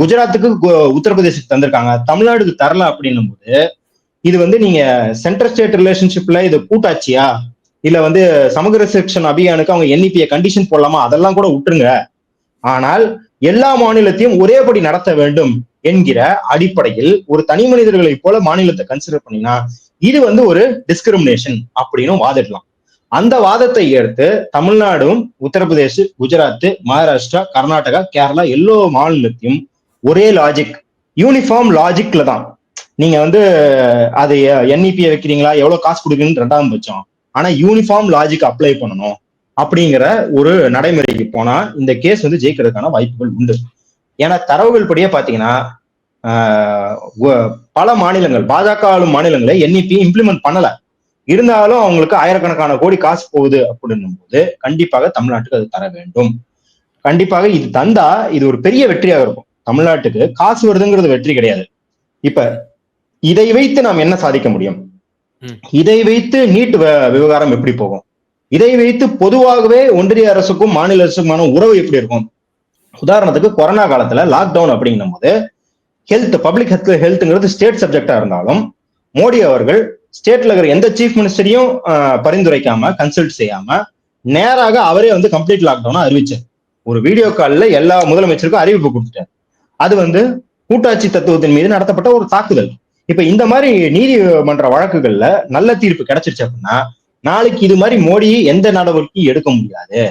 குஜராத்துக்கு உத்தரப்பிரதேசத்துக்கு தந்திருக்காங்க, தமிழ்நாடுக்கு தரல அப்படின்னும் போது இது நீங்க சென்டர் ஸ்டேட் ரிலேஷன்ஷிப்ல இது கூட்டாட்சியா இல்ல சமகர செக்ஷன் அபியானுக்கு அவங்க என்இபியை கண்டிஷன் போடலாமா, அதெல்லாம் கூட விட்டுருங்க. ஆனால் எல்லா மாநிலத்தையும் ஒரேபடி நடத்த வேண்டும் என்கிற அடிப்படையில் ஒரு தனி மனிதர்களை போல மாநிலத்தை கன்சிடர் பண்ணினா இது ஒரு டிஸ்கிரிமினேஷன் அப்படின்னு வாதிடலாம். அந்த வாதத்தை ஏற்று தமிழ்நாடும் உத்தரப்பிரதேஷ், குஜராத், மகாராஷ்டிரா, கர்நாடகா, கேரளா எல்லா மாநிலத்தையும் ஒரே லாஜிக், யூனிஃபார்ம் லாஜிக்ல தான் நீங்க அது என்இபியை வைக்கிறீங்களா, எவ்வளவு காசு கொடுக்குறீங்கன்னு ரெண்டாவது பட்சம், ஆனா யூனிஃபார்ம் லாஜிக் அப்ளை பண்ணணும் அப்படிங்கிற ஒரு நடைமுறைக்கு போனா இந்த கேஸ் ஜெயிக்கிறதுக்கான வாய்ப்புகள் உண்டு. ஏன்னா தரவுகள் படியே பாத்தீங்கன்னா பல மாநிலங்கள், பாஜக ஆளும் மாநிலங்களை என்இபி இம்ப்ளிமெண்ட் பண்ணல, இருந்தாலும் அவங்களுக்கு ஆயிரக்கணக்கான கோடி காசு போகுது அப்படின்னும் போது கண்டிப்பாக தமிழ்நாட்டுக்கு அது தர வேண்டும். கண்டிப்பாக இது தந்தா இது ஒரு பெரிய வெற்றியாக இருக்கும். தமிழ்நாட்டுக்கு காசு வருதுங்கிறது வெற்றி கிடையாது. இப்ப இதை வைத்து நாம் என்ன சாதிக்க முடியும், இதை வைத்து நீட் விவகாரம் எப்படி போகும், இதை வைத்து பொதுவாகவே ஒன்றிய அரசுக்கும் மாநில அரசுக்குமான உறவு எப்படி இருக்கும். உதாரணத்துக்கு கொரோனா காலத்துல லாக்டவுன் அப்படிங்கும் போது ஹெல்த், பப்ளிக் ஹெல்த்ங்கிறது ஸ்டேட் சப்ஜெக்டா இருந்தாலும் மோடி அவர்கள் ஸ்டேட்ல இருக்கிற எந்த சீஃப் மினிஸ்டரையும் பரிந்துரைக்காம கன்சல்ட் செய்யாம நேராக அவரே கம்ப்ளீட் லாக்டவுன் அறிவிச்சார். ஒரு வீடியோ கால்ல எல்லா முதலமைச்சருக்கும் அறிவிப்பு கொடுத்துட்டார். அது கூட்டாட்சி தத்துவத்தின் மீது நடத்தப்பட்ட ஒரு தாக்குதல். இப்ப இந்த மாதிரி நீதிமன்ற வழக்குகள்ல நல்ல தீர்ப்பு கிடைச்சிருச்சு அப்படின்னா நாளைக்கு இது மாதிரி மோடி எந்த நடவடிக்கையும் எடுக்க முடியாது.